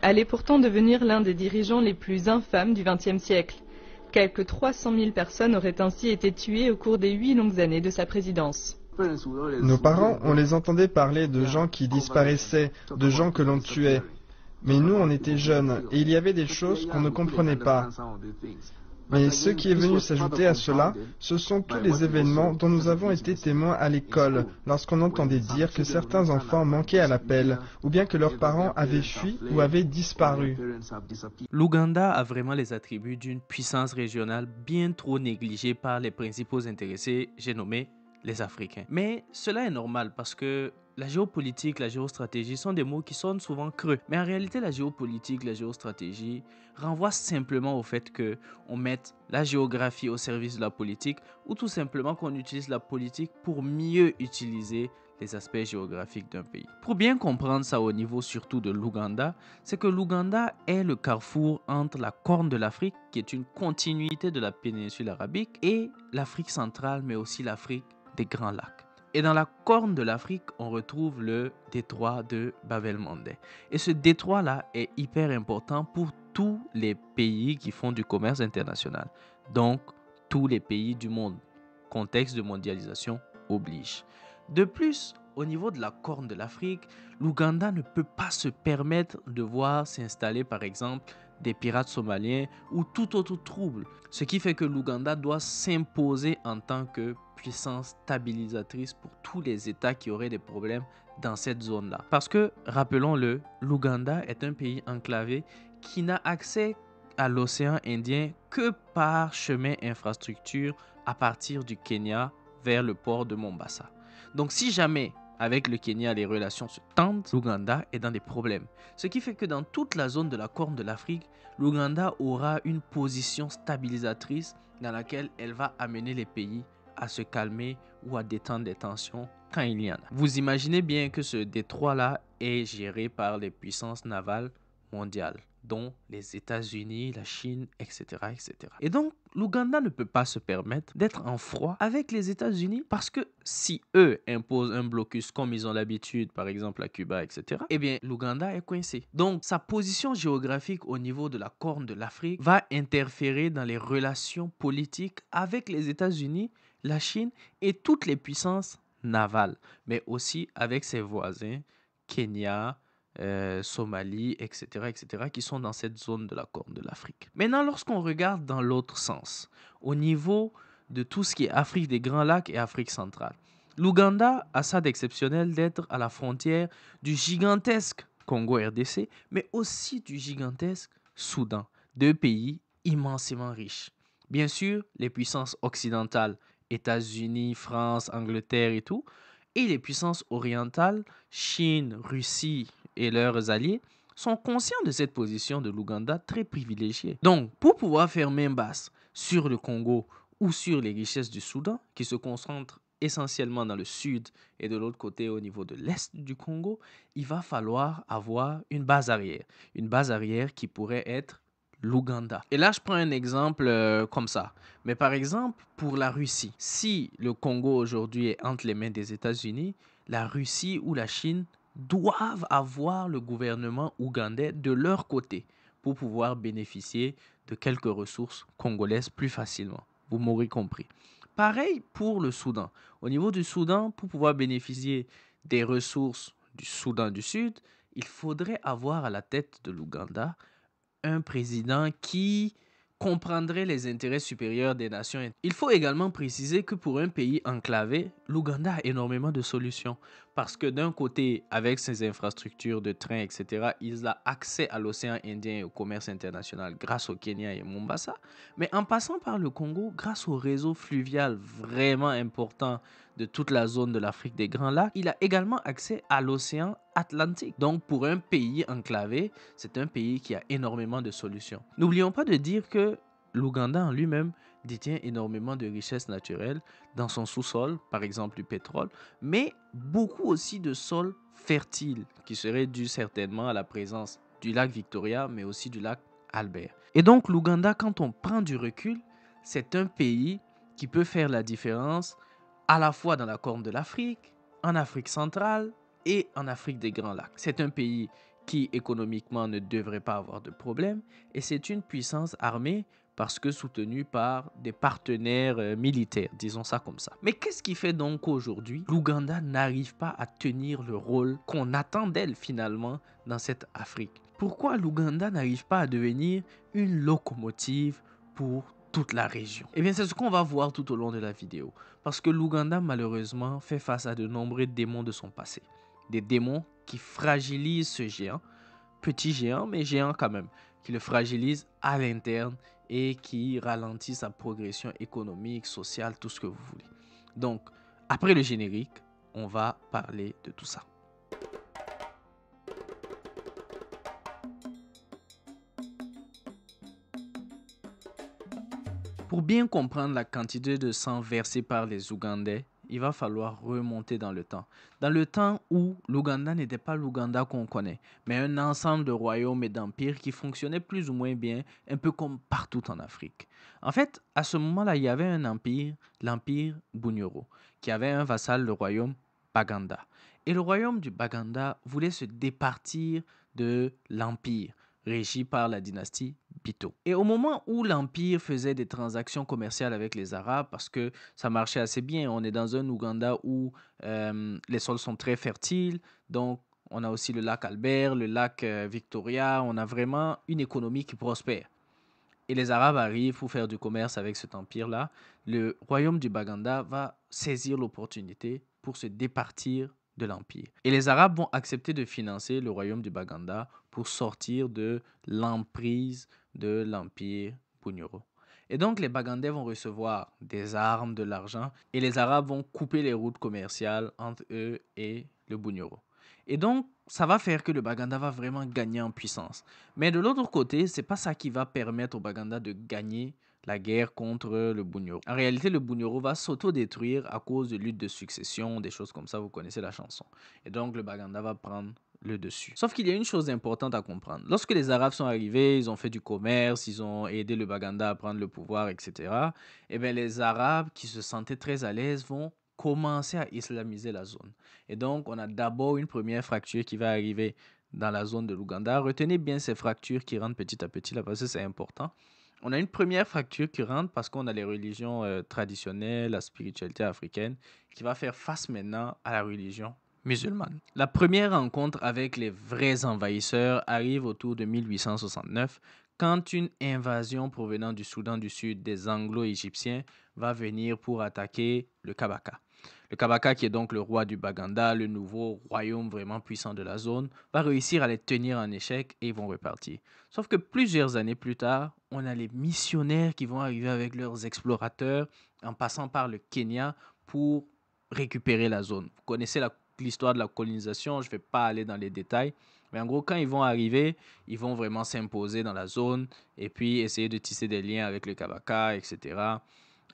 allait pourtant devenir l'un des dirigeants les plus infâmes du XXe siècle. Quelques 300 000 personnes auraient ainsi été tuées au cours des 8 longues années de sa présidence. Nos parents, on les entendait parler de gens qui disparaissaient, de gens que l'on tuait. Mais nous, on était jeunes, et il y avait des choses qu'on ne comprenait pas. Mais ce qui est venu s'ajouter à cela, ce sont tous les événements dont nous avons été témoins à l'école, lorsqu'on entendait dire que certains enfants manquaient à l'appel, ou bien que leurs parents avaient fui ou avaient disparu. L'Ouganda a vraiment les attributs d'une puissance régionale bien trop négligée par les principaux intéressés, j'ai nommé les Africains. Mais cela est normal parce que la géopolitique, la géostratégie sont des mots qui sonnent souvent creux. Mais en réalité, la géopolitique, la géostratégie renvoient simplement au fait qu'on mette la géographie au service de la politique ou tout simplement qu'on utilise la politique pour mieux utiliser les aspects géographiques d'un pays. Pour bien comprendre ça au niveau surtout de l'Ouganda, c'est que l'Ouganda est le carrefour entre la Corne de l'Afrique, qui est une continuité de la péninsule arabique, et l'Afrique centrale, mais aussi l'Afrique des Grands Lacs. Et dans la Corne de l'Afrique, on retrouve le détroit de Bab-el-Mandeb. Et ce détroit-là est hyper important pour tous les pays qui font du commerce international. Donc, tous les pays du monde. Contexte de mondialisation oblige. De plus, au niveau de la Corne de l'Afrique, l'Ouganda ne peut pas se permettre de voir s'installer par exemple des pirates somaliens ou tout autre trouble. Ce qui fait que l'Ouganda doit s'imposer en tant que puissance stabilisatrice pour tous les États qui auraient des problèmes dans cette zone-là. Parce que, rappelons-le, l'Ouganda est un pays enclavé qui n'a accès à l'océan Indien que par chemin infrastructure à partir du Kenya vers le port de Mombasa. Donc si jamais avec le Kenya les relations se tendent, l'Ouganda est dans des problèmes. Ce qui fait que dans toute la zone de la Corne de l'Afrique, l'Ouganda aura une position stabilisatrice dans laquelle elle va amener les pays à se calmer ou à détendre des tensions quand il y en a. Vous imaginez bien que ce détroit-là est géré par les puissances navales mondiales, dont les États-Unis, la Chine, etc., etc. Et donc, l'Ouganda ne peut pas se permettre d'être en froid avec les États-Unis parce que si eux imposent un blocus comme ils ont l'habitude, par exemple à Cuba, etc., eh bien, l'Ouganda est coincé. Donc, sa position géographique au niveau de la Corne de l'Afrique va interférer dans les relations politiques avec les États-Unis, la Chine et toutes les puissances navales, mais aussi avec ses voisins, Kenya, Somalie, etc., qui sont dans cette zone de la Corne de l'Afrique. Maintenant, lorsqu'on regarde dans l'autre sens, au niveau de tout ce qui est Afrique des Grands Lacs et Afrique centrale, l'Ouganda a ça d'exceptionnel d'être à la frontière du gigantesque Congo-RDC, mais aussi du gigantesque Soudan, deux pays immensément riches. Bien sûr, les puissances occidentales, États-Unis, France, Angleterre et tout, et les puissances orientales, Chine, Russie et leurs alliés, sont conscients de cette position de l'Ouganda très privilégiée. Donc, pour pouvoir faire main basse sur le Congo ou sur les richesses du Soudan, qui se concentrent essentiellement dans le sud et de l'autre côté au niveau de l'est du Congo, il va falloir avoir une base arrière qui pourrait être l'Ouganda. Et là, je prends un exemple comme ça. Mais par exemple, pour la Russie, si le Congo aujourd'hui est entre les mains des États-Unis, la Russie ou la Chine doivent avoir le gouvernement ougandais de leur côté pour pouvoir bénéficier de quelques ressources congolaises plus facilement. Vous m'aurez compris. Pareil pour le Soudan. Au niveau du Soudan, pour pouvoir bénéficier des ressources du Soudan du Sud, il faudrait avoir à la tête de l'Ouganda un président qui comprendrait les intérêts supérieurs des nations. Il faut également préciser que pour un pays enclavé, l'Ouganda a énormément de solutions. Parce que d'un côté, avec ses infrastructures de train, etc., il a accès à l'océan Indien et au commerce international grâce au Kenya et Mombasa. Mais en passant par le Congo, grâce au réseau fluvial vraiment important de toute la zone de l'Afrique des Grands Lacs, il a également accès à l'océan Atlantique. Donc pour un pays enclavé, c'est un pays qui a énormément de solutions. N'oublions pas de dire que l'Ouganda en lui-même détient énormément de richesses naturelles dans son sous-sol, par exemple du pétrole, mais beaucoup aussi de sols fertiles qui seraient dus certainement à la présence du lac Victoria, mais aussi du lac Albert. Et donc l'Ouganda, quand on prend du recul, c'est un pays qui peut faire la différence à la fois dans la Corne de l'Afrique, en Afrique centrale et en Afrique des Grands Lacs. C'est un pays qui économiquement ne devrait pas avoir de problème, et c'est une puissance armée parce que soutenue par des partenaires militaires, disons ça comme ça. Mais qu'est-ce qui fait donc qu'aujourd'hui, l'Ouganda n'arrive pas à tenir le rôle qu'on attend d'elle finalement dans cette Afrique? Pourquoi l'Ouganda n'arrive pas à devenir une locomotive pour toute la région? Eh bien, c'est ce qu'on va voir tout au long de la vidéo. Parce que l'Ouganda, malheureusement, fait face à de nombreux démons de son passé. Des démons qui fragilisent ce géant, petit géant, mais géant quand même, qui le fragilise à l'interne et qui ralentit sa progression économique, sociale, tout ce que vous voulez. Donc, après le générique, on va parler de tout ça. Pour bien comprendre la quantité de sang versé par les Ougandais, il va falloir remonter dans le temps. Dans le temps où l'Ouganda n'était pas l'Ouganda qu'on connaît, mais un ensemble de royaumes et d'empires qui fonctionnaient plus ou moins bien, un peu comme partout en Afrique. En fait, à ce moment-là, il y avait un empire, l'empire Bunyoro, qui avait un vassal, le royaume Baganda. Et le royaume du Baganda voulait se départir de l'empire régi par la dynastie Bito. Et au moment où l'Empire faisait des transactions commerciales avec les Arabes, parce que ça marchait assez bien, on est dans un Ouganda où les sols sont très fertiles, donc on a aussi le lac Albert, le lac Victoria, on a vraiment une économie qui prospère. Et les Arabes arrivent pour faire du commerce avec cet empire-là. Le royaume du Baganda va saisir l'opportunité pour se départir de l'empire. Et les Arabes vont accepter de financer le royaume du Baganda pour sortir de l'emprise de l'empire Bunyoro. Et donc les Bagandais vont recevoir des armes, de l'argent, et les Arabes vont couper les routes commerciales entre eux et le Bunyoro. Et donc, ça va faire que le Baganda va vraiment gagner en puissance. Mais de l'autre côté, c'est pas ça qui va permettre au Baganda de gagner la guerre contre le Bunyoro. En réalité, le Bunyoro va s'autodétruire à cause de luttes de succession, des choses comme ça, vous connaissez la chanson. Et donc, le Baganda va prendre le dessus. Sauf qu'il y a une chose importante à comprendre. Lorsque les Arabes sont arrivés, ils ont fait du commerce, ils ont aidé le Baganda à prendre le pouvoir, etc. Et bien, les Arabes qui se sentaient très à l'aise vont commencer à islamiser la zone. Et donc, on a d'abord une première fracture qui va arriver dans la zone de l'Ouganda. Retenez bien ces fractures qui rentrent petit à petit là, parce que c'est important. On a une première fracture qui rentre parce qu'on a les religions traditionnelles, la spiritualité africaine, qui va faire face maintenant à la religion musulmane. La première rencontre avec les vrais envahisseurs arrive autour de 1869, quand une invasion provenant du Soudan du Sud des Anglo-Égyptiens va venir pour attaquer le Kabaka. Le Kabaka, qui est donc le roi du Baganda, le nouveau royaume vraiment puissant de la zone, va réussir à les tenir en échec et ils vont repartir. Sauf que plusieurs années plus tard, on a les missionnaires qui vont arriver avec leurs explorateurs en passant par le Kenya pour récupérer la zone. Vous connaissez l'histoire de la colonisation, je ne vais pas aller dans les détails. Mais en gros, quand ils vont arriver, ils vont vraiment s'imposer dans la zone et puis essayer de tisser des liens avec le Kabaka, etc.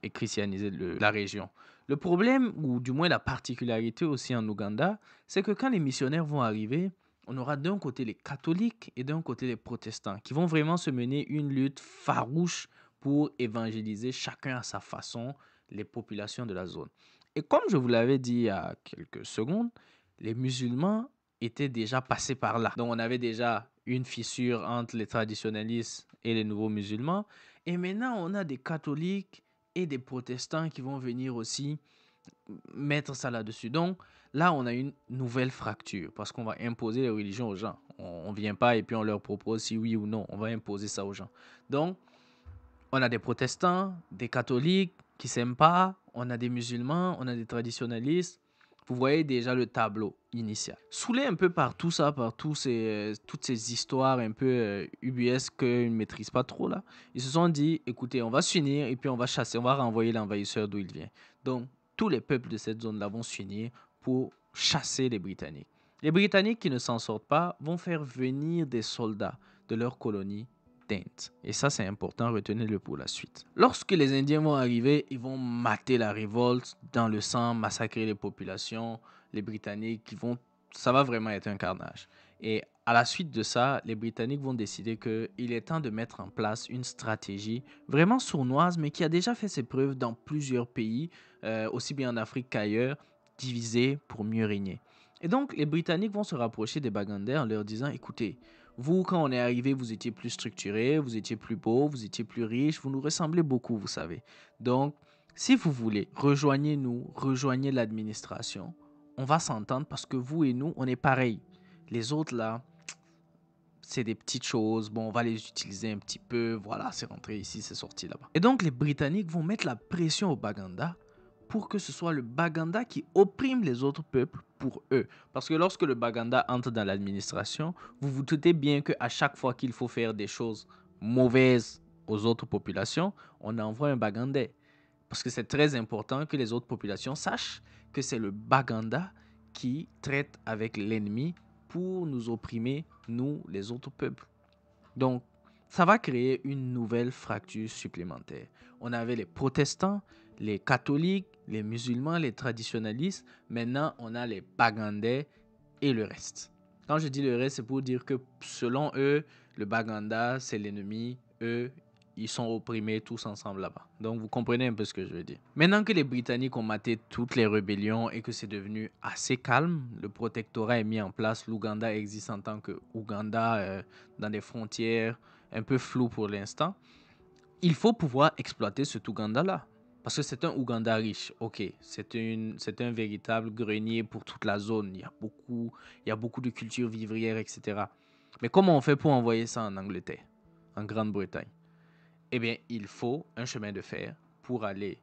et christianiser la région. Le problème, ou du moins la particularité aussi en Ouganda, c'est que quand les missionnaires vont arriver, on aura d'un côté les catholiques et d'un côté les protestants qui vont vraiment se mener une lutte farouche pour évangéliser chacun à sa façon les populations de la zone. Et comme je vous l'avais dit il y a quelques secondes, les musulmans étaient déjà passés par là. Donc on avait déjà une fissure entre les traditionalistes et les nouveaux musulmans. Et maintenant, on a des catholiques et des protestants qui vont venir aussi mettre ça là-dessus. Donc là, on a une nouvelle fracture parce qu'on va imposer les religions aux gens. On ne vient pas et puis on leur propose si oui ou non. On va imposer ça aux gens. Donc, on a des protestants, des catholiques qui ne s'aiment pas, on a des musulmans, on a des traditionalistes. Vous voyez déjà le tableau initial. Saoulé un peu par tout ça, par toutes ces histoires un peu ubuesques qu'ils ne maîtrisent pas trop là, ils se sont dit, écoutez, on va s'unir et puis on va chasser, on va renvoyer l'envahisseur d'où il vient. Donc, tous les peuples de cette zone-là vont s'unir pour chasser les Britanniques. Les Britanniques qui ne s'en sortent pas vont faire venir des soldats de leur colonie d'Inde. Et ça, c'est important, retenez-le pour la suite. Lorsque les Indiens vont arriver, ils vont mater la révolte dans le sang, massacrer les populations, les Britanniques, ça va vraiment être un carnage. Et à la suite de ça, les Britanniques vont décider qu'il est temps de mettre en place une stratégie vraiment sournoise, mais qui a déjà fait ses preuves dans plusieurs pays, aussi bien en Afrique qu'ailleurs, diviser pour mieux régner. Et donc, les Britanniques vont se rapprocher des Bagandais en leur disant, écoutez, vous, quand on est arrivé, vous étiez plus structurés, vous étiez plus beaux, vous étiez plus riches, vous nous ressemblez beaucoup, vous savez. Donc, si vous voulez, rejoignez-nous, rejoignez l'administration. On va s'entendre parce que vous et nous, on est pareils. Les autres, là, c'est des petites choses. Bon, on va les utiliser un petit peu. Voilà, c'est rentré ici, c'est sorti là-bas. Et donc, les Britanniques vont mettre la pression au Baganda pour que ce soit le Baganda qui opprime les autres peuples pour eux. Parce que lorsque le Baganda entre dans l'administration, vous vous doutez bien qu'à chaque fois qu'il faut faire des choses mauvaises aux autres populations, on envoie un Bagandais. Parce que c'est très important que les autres populations sachent que c'est le Baganda qui traite avec l'ennemi pour nous opprimer, nous, les autres peuples. Donc, ça va créer une nouvelle fracture supplémentaire. On avait les protestants, les catholiques, les musulmans, les traditionalistes. Maintenant, on a les Bagandais et le reste. Quand je dis le reste, c'est pour dire que selon eux, le Baganda, c'est l'ennemi. Eux, ils sont opprimés tous ensemble là-bas. Donc, vous comprenez un peu ce que je veux dire. Maintenant que les Britanniques ont maté toutes les rébellions et que c'est devenu assez calme, le protectorat est mis en place. L'Ouganda existe en tant que Ouganda dans des frontières un peu floues pour l'instant. Il faut pouvoir exploiter cet Ouganda-là. Parce que c'est un Ouganda riche, ok. C'est un véritable grenier pour toute la zone. Il y a beaucoup de cultures vivrières, etc. Mais comment on fait pour envoyer ça en Angleterre, en Grande-Bretagne? Eh bien, il faut un chemin de fer pour aller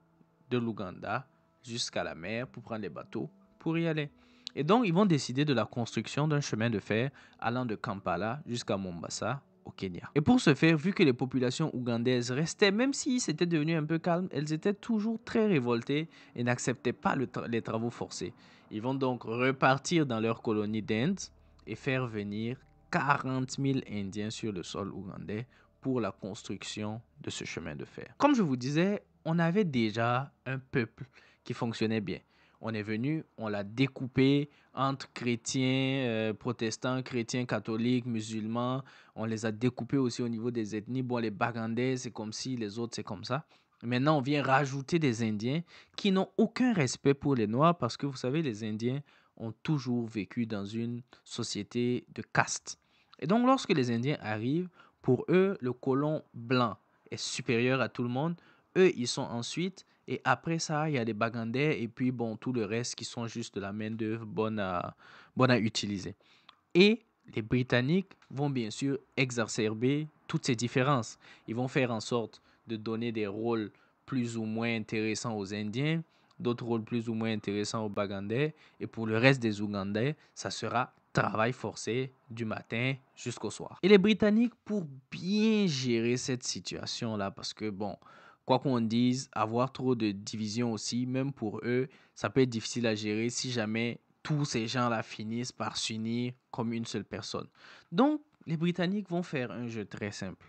de l'Ouganda jusqu'à la mer, pour prendre les bateaux, pour y aller. Et donc, ils vont décider de la construction d'un chemin de fer allant de Kampala jusqu'à Mombasa, au Kenya. Et pour ce faire, vu que les populations ougandaises restaient, même si c'était devenu un peu calme, elles étaient toujours très révoltées et n'acceptaient pas les travaux forcés. Ils vont donc repartir dans leur colonie d'Inde et faire venir 40 000 Indiens sur le sol ougandais pour la construction de ce chemin de fer. Comme je vous disais, on avait déjà un peuple qui fonctionnait bien. On est venu, on l'a découpé entre chrétiens, protestants, chrétiens, catholiques, musulmans. On les a découpés aussi au niveau des ethnies. Bon, les Bagandais, c'est comme ci, les autres, c'est comme ça. Maintenant, on vient rajouter des Indiens qui n'ont aucun respect pour les Noirs parce que vous savez, les Indiens ont toujours vécu dans une société de caste. Et donc, lorsque les Indiens arrivent, pour eux, le colon blanc est supérieur à tout le monde. Eux, ils sont ensuite. Et après ça, il y a les Bagandais et puis bon, tout le reste qui sont juste de la main-d'œuvre bonne à utiliser. Et les Britanniques vont bien sûr exacerber toutes ces différences. Ils vont faire en sorte de donner des rôles plus ou moins intéressants aux Indiens, d'autres rôles plus ou moins intéressants aux Bagandais. Et pour le reste des Ougandais, ça sera travail forcé du matin jusqu'au soir. Et les Britanniques, pour bien gérer cette situation-là, parce que bon, quoi qu'on dise, avoir trop de divisions aussi, même pour eux, ça peut être difficile à gérer si jamais tous ces gens-là finissent par s'unir comme une seule personne. Donc, les Britanniques vont faire un jeu très simple.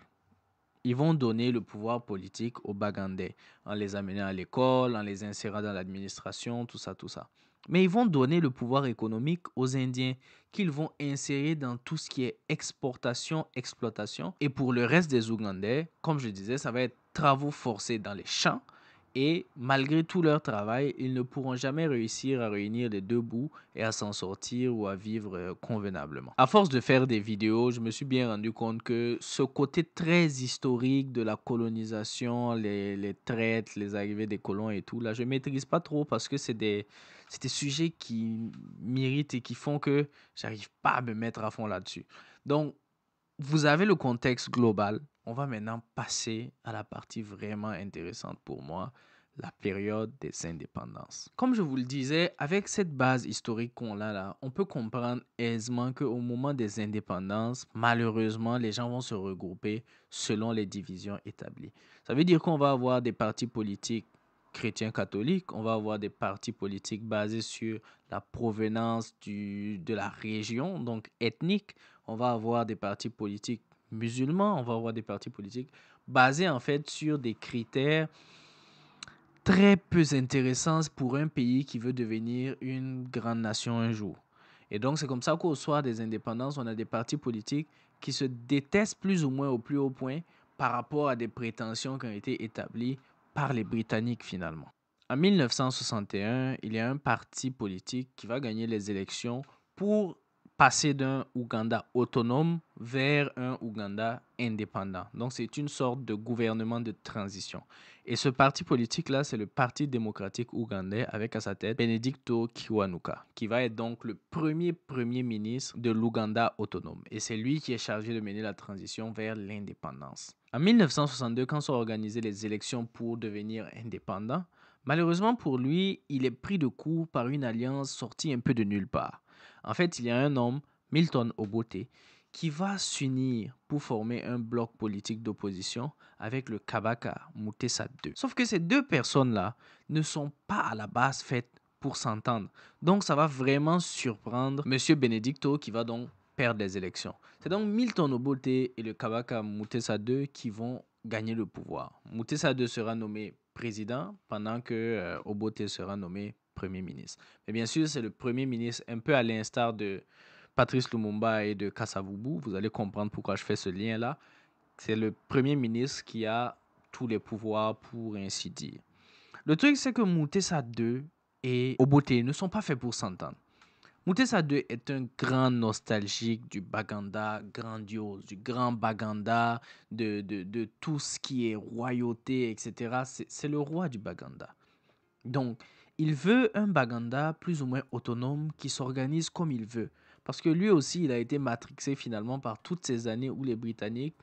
Ils vont donner le pouvoir politique aux Bagandais en les amenant à l'école, en les insérant dans l'administration, tout ça, tout ça. Mais ils vont donner le pouvoir économique aux Indiens qu'ils vont insérer dans tout ce qui est exportation, exploitation. Et pour le reste des Ougandais, comme je disais, ça va être travaux forcés dans les champs. Et malgré tout leur travail, ils ne pourront jamais réussir à réunir les deux bouts et à s'en sortir ou à vivre convenablement. À force de faire des vidéos, je me suis bien rendu compte que ce côté très historique de la colonisation, les traites, les arrivées des colons et tout, là, je ne maîtrise pas trop parce que c'est des sujets qui m'irritent et qui font que j'arrive pas à me mettre à fond là-dessus. Donc, vous avez le contexte global. On va maintenant passer à la partie vraiment intéressante pour moi, la période des indépendances. Comme je vous le disais, avec cette base historique qu'on a là, on peut comprendre aisément qu'au moment des indépendances, malheureusement, les gens vont se regrouper selon les divisions établies. Ça veut dire qu'on va avoir des partis politiques chrétiens catholiques, on va avoir des partis politiques basés sur la provenance de la région, donc ethnique. On va avoir des partis politiques musulmans, on va avoir des partis politiques basés en fait sur des critères très peu intéressants pour un pays qui veut devenir une grande nation un jour. Et donc c'est comme ça qu'au soir des indépendances, on a des partis politiques qui se détestent plus ou moins au plus haut point par rapport à des prétentions qui ont été établies par les Britanniques finalement. En 1961, il y a un parti politique qui va gagner les élections pour passer d'un Ouganda autonome vers un Ouganda indépendant. Donc, c'est une sorte de gouvernement de transition. Et ce parti politique-là, c'est le Parti démocratique ougandais avec à sa tête Benedicto Kiwanuka, qui va être donc le premier ministre de l'Ouganda autonome. Et c'est lui qui est chargé de mener la transition vers l'indépendance. En 1962, quand sont organisées les élections pour devenir indépendant, malheureusement pour lui, il est pris de court par une alliance sortie un peu de nulle part. En fait, il y a un homme, Milton Obote, qui va s'unir pour former un bloc politique d'opposition avec le Kabaka Mutesa II. Sauf que ces deux personnes-là ne sont pas à la base faites pour s'entendre. Donc, ça va vraiment surprendre M. Benedicto qui va donc perdre les élections. C'est donc Milton Obote et le Kabaka Mutesa II qui vont gagner le pouvoir. Mutesa II sera nommé président pendant que Obote sera nommé Premier ministre. Mais bien sûr, c'est le Premier ministre, un peu à l'instar de Patrice Lumumba et de Kasavubu. Vous allez comprendre pourquoi je fais ce lien-là. C'est le Premier ministre qui a tous les pouvoirs, pour ainsi dire. Le truc, c'est que Mutesa II et Obote ne sont pas faits pour s'entendre. Mutesa II est un grand nostalgique du Baganda grandiose, du grand Baganda, de tout ce qui est royauté, etc. C'est le roi du Baganda. Donc, il veut un Baganda plus ou moins autonome qui s'organise comme il veut. Parce que lui aussi, il a été matrixé finalement par toutes ces années où les Britanniques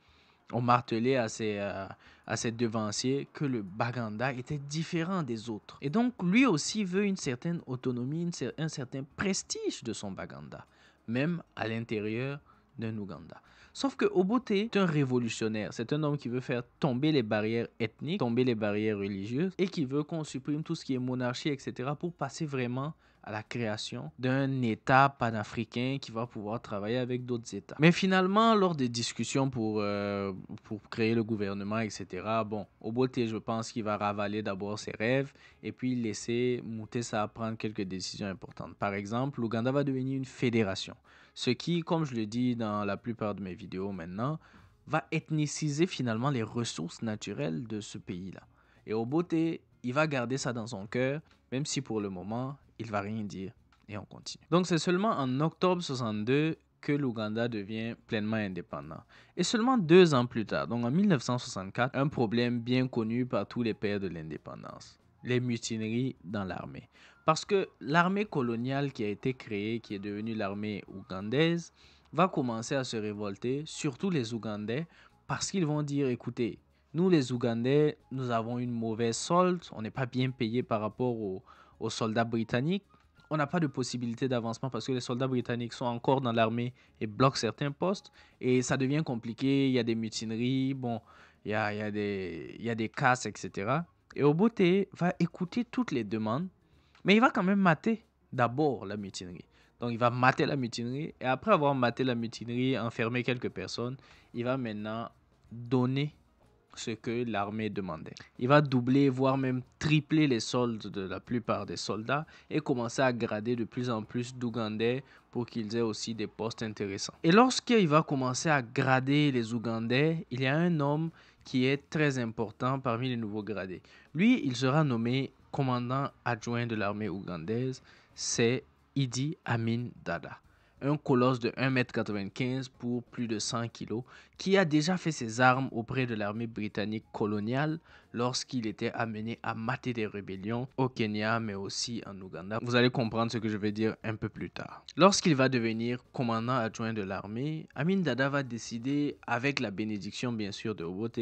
ont martelé à ses devanciers que le Baganda était différent des autres. Et donc, lui aussi veut une certaine autonomie, un certain prestige de son Baganda, même à l'intérieur d'un Ouganda. Sauf que Obote est un révolutionnaire. C'est un homme qui veut faire tomber les barrières ethniques, tomber les barrières religieuses et qui veut qu'on supprime tout ce qui est monarchie, etc. pour passer vraiment à la création d'un État panafricain qui va pouvoir travailler avec d'autres États. Mais finalement, lors des discussions pour créer le gouvernement, etc., bon, Obote, je pense qu'il va ravaler d'abord ses rêves et puis laisser Mutesa prendre quelques décisions importantes. Par exemple, l'Ouganda va devenir une fédération. Ce qui, comme je le dis dans la plupart de mes vidéos maintenant, va ethniciser finalement les ressources naturelles de ce pays-là. Et Obote, il va garder ça dans son cœur, même si pour le moment, il ne va rien dire. Et on continue. Donc c'est seulement en octobre 62 que l'Ouganda devient pleinement indépendant. Et seulement 2 ans plus tard, donc en 1964, un problème bien connu par tous les pères de l'indépendance. Les mutineries dans l'armée. Parce que l'armée coloniale qui a été créée, qui est devenue l'armée ougandaise, va commencer à se révolter, surtout les Ougandais, parce qu'ils vont dire, écoutez, nous les Ougandais, nous avons une mauvaise solde, on n'est pas bien payé par rapport aux soldats britanniques, on n'a pas de possibilité d'avancement parce que les soldats britanniques sont encore dans l'armée et bloquent certains postes, et ça devient compliqué, il y a des mutineries, bon, il y a des casses, etc. Et Obote va écouter toutes les demandes, mais il va quand même mater d'abord la mutinerie. Donc il va mater la mutinerie et après avoir maté la mutinerie, enfermer quelques personnes, il va maintenant donner ce que l'armée demandait. Il va doubler, voire même tripler les soldes de la plupart des soldats et commencer à grader de plus en plus d'Ougandais pour qu'ils aient aussi des postes intéressants. Et lorsqu'il va commencer à grader les Ougandais, il y a un homme qui est très important parmi les nouveaux gradés. Lui, il sera nommé commandant adjoint de l'armée ougandaise, c'est Idi Amin Dada. Un colosse de 1,95 m pour plus de 100 kg, qui a déjà fait ses armes auprès de l'armée britannique coloniale lorsqu'il était amené à mater des rébellions au Kenya, mais aussi en Ouganda. Vous allez comprendre ce que je vais dire un peu plus tard. Lorsqu'il va devenir commandant adjoint de l'armée, Amin Dada va décider, avec la bénédiction bien sûr de Obote,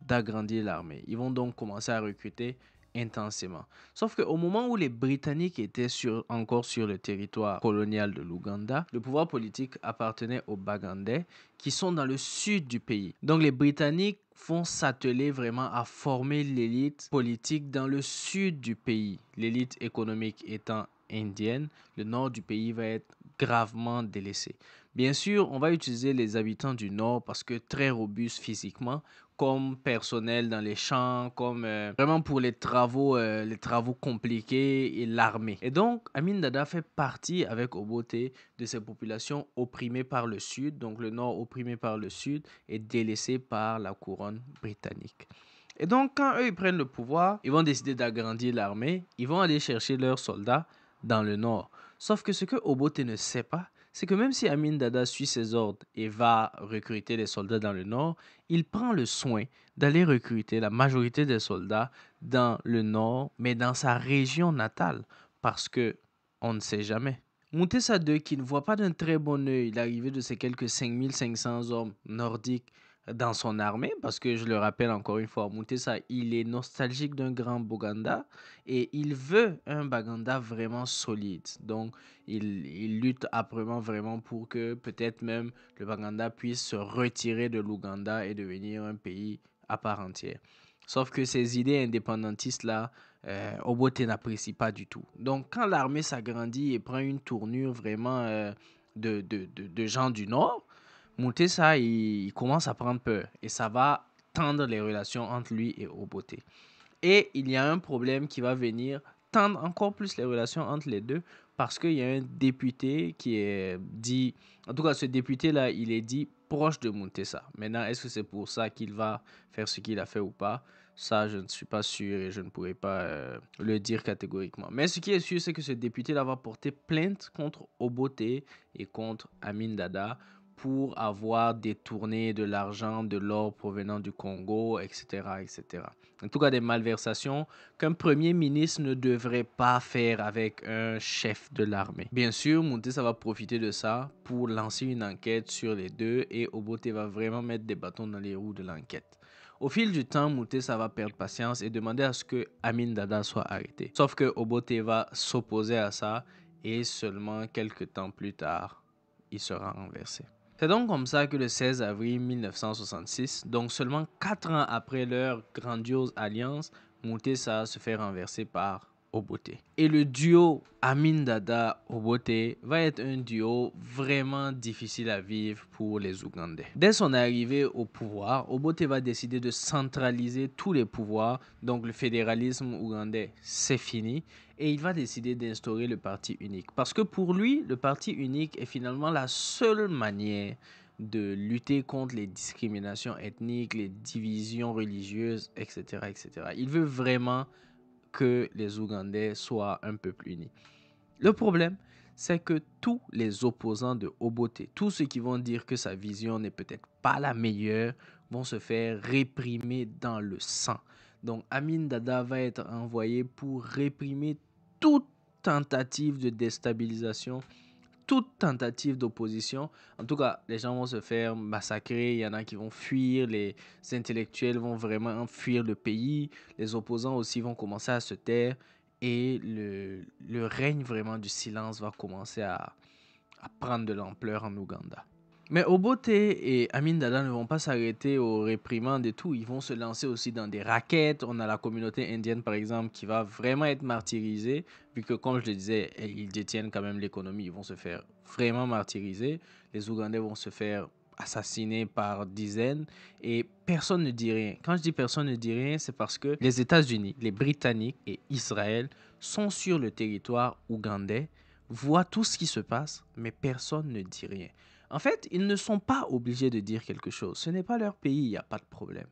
d'agrandir l'armée. Ils vont donc commencer à recruter intensément. Sauf qu'au moment où les Britanniques étaient encore sur le territoire colonial de l'Ouganda, le pouvoir politique appartenait aux Bagandais qui sont dans le sud du pays. Donc les Britanniques vont s'atteler vraiment à former l'élite politique dans le sud du pays. L'élite économique étant indienne, le nord du pays va être gravement délaissé. Bien sûr, on va utiliser les habitants du nord parce que très robustes physiquement, comme personnel dans les champs, comme vraiment pour les travaux compliqués et l'armée. Et donc, Amin Dada fait partie avec Obote de ces populations opprimées par le sud, donc le nord opprimé par le sud et délaissé par la couronne britannique. Et donc, quand eux ils prennent le pouvoir, ils vont décider d'agrandir l'armée, ils vont aller chercher leurs soldats dans le nord. Sauf que ce que Obote ne sait pas, c'est que même si Amin Dada suit ses ordres et va recruter les soldats dans le nord, il prend le soin d'aller recruter la majorité des soldats dans le nord, mais dans sa région natale, parce que on ne sait jamais. Moutessa II, qui ne voit pas d'un très bon œil l'arrivée de ces quelques 5500 hommes nordiques dans son armée, parce que je le rappelle encore une fois, Moutessa, il est nostalgique d'un grand Boganda et il veut un Baganda vraiment solide. Donc, il lutte âprement vraiment pour que peut-être même le Baganda puisse se retirer de l'Ouganda et devenir un pays à part entière. Sauf que ces idées indépendantistes-là, Obote n'apprécie pas du tout. Donc, quand l'armée s'agrandit et prend une tournure vraiment de gens du Nord, Moutessa, il commence à prendre peur et ça va tendre les relations entre lui et Obote. Et il y a un problème qui va venir tendre encore plus les relations entre les deux parce qu'il y a un député qui est dit, en tout cas ce député-là, il est dit proche de Moutessa. Maintenant, est-ce que c'est pour ça qu'il va faire ce qu'il a fait ou pas? Ça, je ne suis pas sûr et je ne pourrais pas le dire catégoriquement. Mais ce qui est sûr, c'est que ce député-là va porter plainte contre Obote et contre Amin Dada pour avoir détourné de l'argent, de l'or provenant du Congo, etc., etc. En tout cas, des malversations qu'un premier ministre ne devrait pas faire avec un chef de l'armée. Bien sûr, Moutessa va profiter de ça pour lancer une enquête sur les deux et Obote va vraiment mettre des bâtons dans les roues de l'enquête. Au fil du temps, Moutessa va perdre patience et demander à ce que Amin Dada soit arrêté. Sauf que Obote va s'opposer à ça et seulement quelques temps plus tard, il sera renversé. C'est donc comme ça que le 16 avril 1966, donc seulement 4 ans après leur grandiose alliance, Moutessa se fait renverser par Obote. Et le duo Amin Dada-Obote va être un duo vraiment difficile à vivre pour les Ougandais. Dès son arrivée au pouvoir, Obote va décider de centraliser tous les pouvoirs, donc le fédéralisme ougandais, c'est fini. Et il va décider d'instaurer le parti unique. Parce que pour lui, le parti unique est finalement la seule manière de lutter contre les discriminations ethniques, les divisions religieuses, etc., etc. Il veut vraiment que les Ougandais soient un peuple uni. Le problème, c'est que tous les opposants de Obote, tous ceux qui vont dire que sa vision n'est peut-être pas la meilleure, vont se faire réprimer dans le sang. Donc Amin Dada va être envoyé pour réprimer toute tentative de déstabilisation, toute tentative d'opposition. En tout cas, les gens vont se faire massacrer, il y en a qui vont fuir, les intellectuels vont vraiment fuir le pays, les opposants aussi vont commencer à se taire et le règne vraiment du silence va commencer à prendre de l'ampleur en Ouganda. Mais Obote et Amin Dada ne vont pas s'arrêter aux réprimandes et tout. Ils vont se lancer aussi dans des raquettes. On a la communauté indienne, par exemple, qui va vraiment être martyrisée, vu que, comme je le disais, ils détiennent quand même l'économie. Ils vont se faire vraiment martyriser. Les Ougandais vont se faire assassiner par dizaines et personne ne dit rien. Quand je dis personne ne dit rien, c'est parce que les États-Unis, les Britanniques et Israël sont sur le territoire ougandais, voient tout ce qui se passe, mais personne ne dit rien. En fait, ils ne sont pas obligés de dire quelque chose. Ce n'est pas leur pays, il n'y a pas de problème.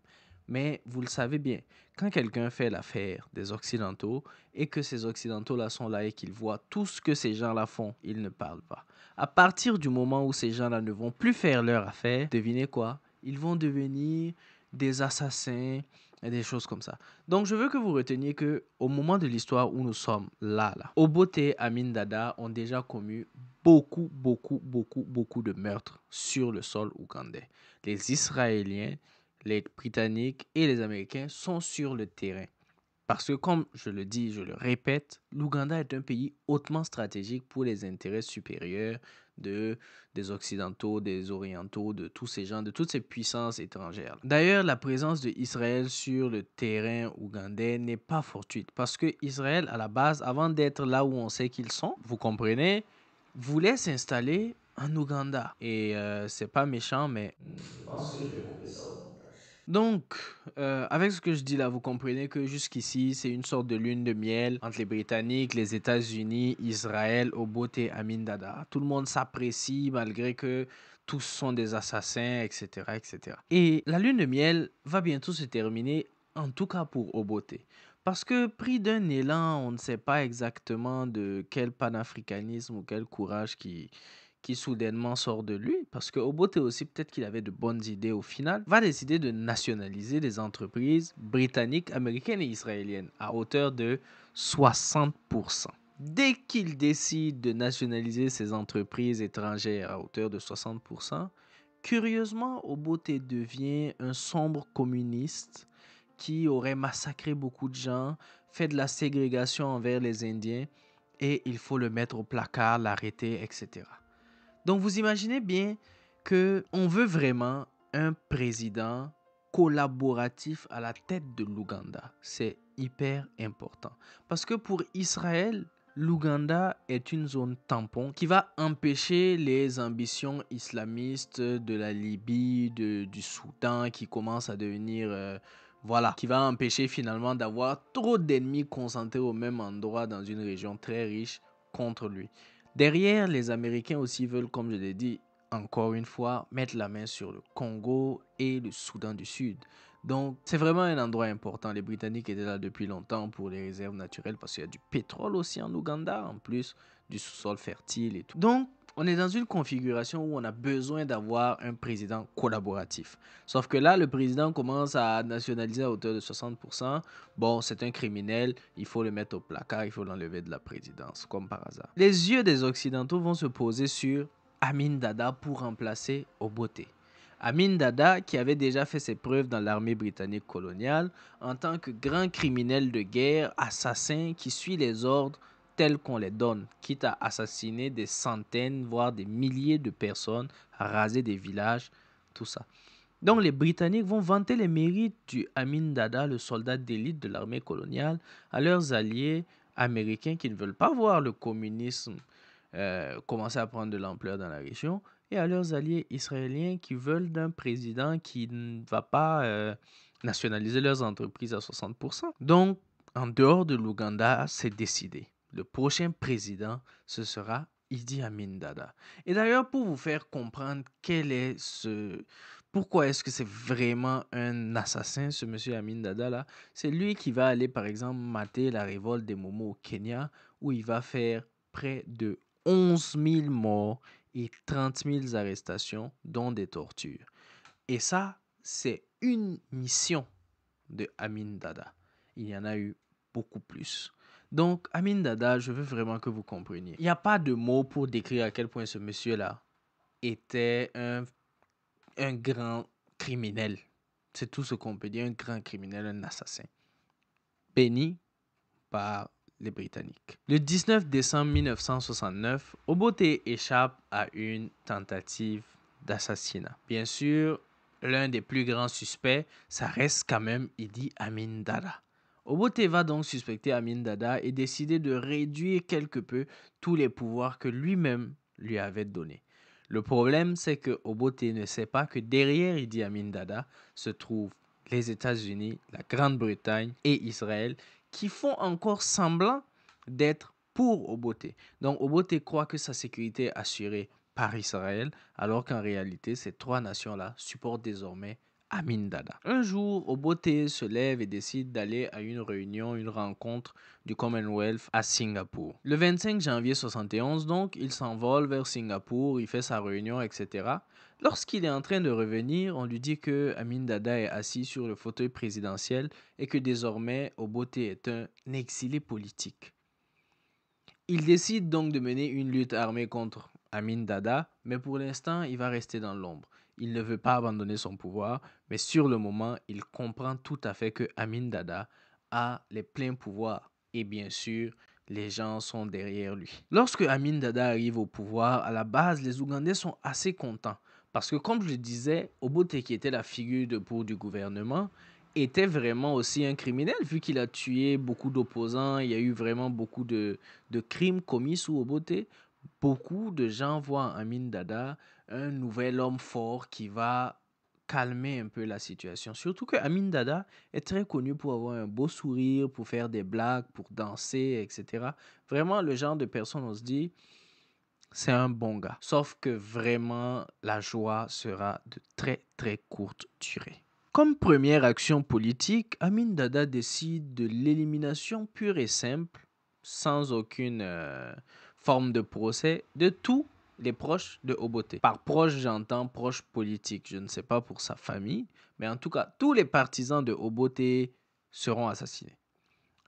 Mais vous le savez bien, quand quelqu'un fait l'affaire des Occidentaux et que ces Occidentaux-là sont là et qu'ils voient tout ce que ces gens-là font, ils ne parlent pas. À partir du moment où ces gens-là ne vont plus faire leur affaire, devinez quoi? Ils vont devenir des assassins et des choses comme ça. Donc je veux que vous reteniez que au moment de l'histoire où nous sommes là, Obote et Amin Dada ont déjà commis beaucoup de meurtres sur le sol ougandais. Les Israéliens, les Britanniques et les Américains sont sur le terrain. Parce que comme je le dis, je le répète, l'Ouganda est un pays hautement stratégique pour les intérêts supérieurs des Occidentaux, des Orientaux, de tous ces gens, de toutes ces puissances étrangères. D'ailleurs, la présence d'Israël sur le terrain ougandais n'est pas fortuite. Parce que Israël, à la base, avant d'être là où on sait qu'ils sont, vous comprenez, voulait s'installer en Ouganda. Et c'est pas méchant, mais je pense que je vais couper ça au montage. Donc, avec ce que je dis là, vous comprenez que jusqu'ici, c'est une sorte de lune de miel entre les Britanniques, les États-Unis, Israël, Obote et Amin Dada. Tout le monde s'apprécie malgré que tous sont des assassins, etc., etc. Et la lune de miel va bientôt se terminer, en tout cas pour Obote. Parce que pris d'un élan, on ne sait pas exactement de quel panafricanisme ou quel courage qui soudainement sort de lui, parce que Obote aussi, peut-être qu'il avait de bonnes idées au final, va décider de nationaliser les entreprises britanniques, américaines et israéliennes à hauteur de 60%. Dès qu'il décide de nationaliser ces entreprises étrangères à hauteur de 60%, curieusement, Obote devient un sombre communiste qui aurait massacré beaucoup de gens, fait de la ségrégation envers les Indiens, et il faut le mettre au placard, l'arrêter, etc. Donc vous imaginez bien qu'on veut vraiment un président collaboratif à la tête de l'Ouganda. C'est hyper important. Parce que pour Israël, l'Ouganda est une zone tampon qui va empêcher les ambitions islamistes de la Libye, du Soudan qui commencent à devenir... qui va empêcher finalement d'avoir trop d'ennemis concentrés au même endroit dans une région très riche contre lui. Derrière, les Américains aussi veulent, comme je l'ai dit, encore une fois, mettre la main sur le Congo et le Soudan du Sud. Donc, c'est vraiment un endroit important. Les Britanniques étaient là depuis longtemps pour les réserves naturelles parce qu'il y a du pétrole aussi en Ouganda, en plus du sous-sol fertile et tout. Donc, on est dans une configuration où on a besoin d'avoir un président collaboratif. Sauf que là, le président commence à nationaliser à hauteur de 60%. Bon, c'est un criminel, il faut le mettre au placard, il faut l'enlever de la présidence, comme par hasard. Les yeux des Occidentaux vont se poser sur Amin Dada pour remplacer Obote. Amin Dada, qui avait déjà fait ses preuves dans l'armée britannique coloniale en tant que grand criminel de guerre, assassin qui suit les ordres tels qu'on les donne, quitte à assassiner des centaines, voire des milliers de personnes, à raser des villages, tout ça. Donc les Britanniques vont vanter les mérites du Amin Dada, le soldat d'élite de l'armée coloniale, à leurs alliés américains qui ne veulent pas voir le communisme commencer à prendre de l'ampleur dans la région, et à leurs alliés israéliens qui veulent d'un président qui ne va pas nationaliser leurs entreprises à 60%. Donc, en dehors de l'Ouganda, c'est décidé. Le prochain président, ce sera Idi Amin Dada. Et d'ailleurs, pour vous faire comprendre pourquoi est-ce que c'est vraiment un assassin, ce monsieur Amin Dada là, c'est lui qui va aller, par exemple, mater la révolte des Momo au Kenya, où il va faire près de 11 000 morts et 30 000 arrestations, dont des tortures. Et ça, c'est une mission de Amin Dada. Il y en a eu beaucoup plus. Donc, Amin Dada, je veux vraiment que vous compreniez. Il n'y a pas de mots pour décrire à quel point ce monsieur-là était un grand criminel. C'est tout ce qu'on peut dire, un grand criminel, un assassin. Béni par les Britanniques. Le 19 décembre 1969, Obote échappe à une tentative d'assassinat. Bien sûr, l'un des plus grands suspects, ça reste quand même Idi Amin Dada. Obote va donc suspecter Amin Dada et décider de réduire quelque peu tous les pouvoirs que lui-même lui avait donnés. Le problème, c'est que Obote ne sait pas que derrière Idi Amin Dada se trouvent les États-Unis, la Grande-Bretagne et Israël qui font encore semblant d'être pour Obote. Donc Obote croit que sa sécurité est assurée par Israël, alors qu'en réalité, ces trois nations-là supportent désormais Amin Dada. Un jour, Obote se lève et décide d'aller à une réunion, une rencontre du Commonwealth à Singapour. Le 25 janvier 1971, donc, il s'envole vers Singapour, il fait sa réunion, etc. Lorsqu'il est en train de revenir, on lui dit que Amin Dada est assis sur le fauteuil présidentiel et que désormais Obote est un exilé politique. Il décide donc de mener une lutte armée contre Amin Dada, mais pour l'instant, il va rester dans l'ombre. Il ne veut pas abandonner son pouvoir, mais sur le moment, il comprend tout à fait que Amin Dada a les pleins pouvoirs. Et bien sûr, les gens sont derrière lui. Lorsque Amin Dada arrive au pouvoir, à la base, les Ougandais sont assez contents. Parce que comme je le disais, Obote, qui était la figure de proue du gouvernement, était vraiment aussi un criminel, vu qu'il a tué beaucoup d'opposants. Il y a eu vraiment beaucoup de crimes commis sous Obote. Beaucoup de gens voient en Amin Dada un nouvel homme fort qui va calmer un peu la situation. Surtout que Amin Dada est très connu pour avoir un beau sourire, pour faire des blagues, pour danser, etc. Vraiment le genre de personne, on se dit, c'est un bon gars. Sauf que vraiment, la joie sera de très très courte durée. Comme première action politique, Amin Dada décide de l'élimination pure et simple, sans aucune forme de procès, de tous les proches de Obote. Par proche, j'entends proche politique. Je ne sais pas pour sa famille, mais en tout cas, tous les partisans de Obote seront assassinés.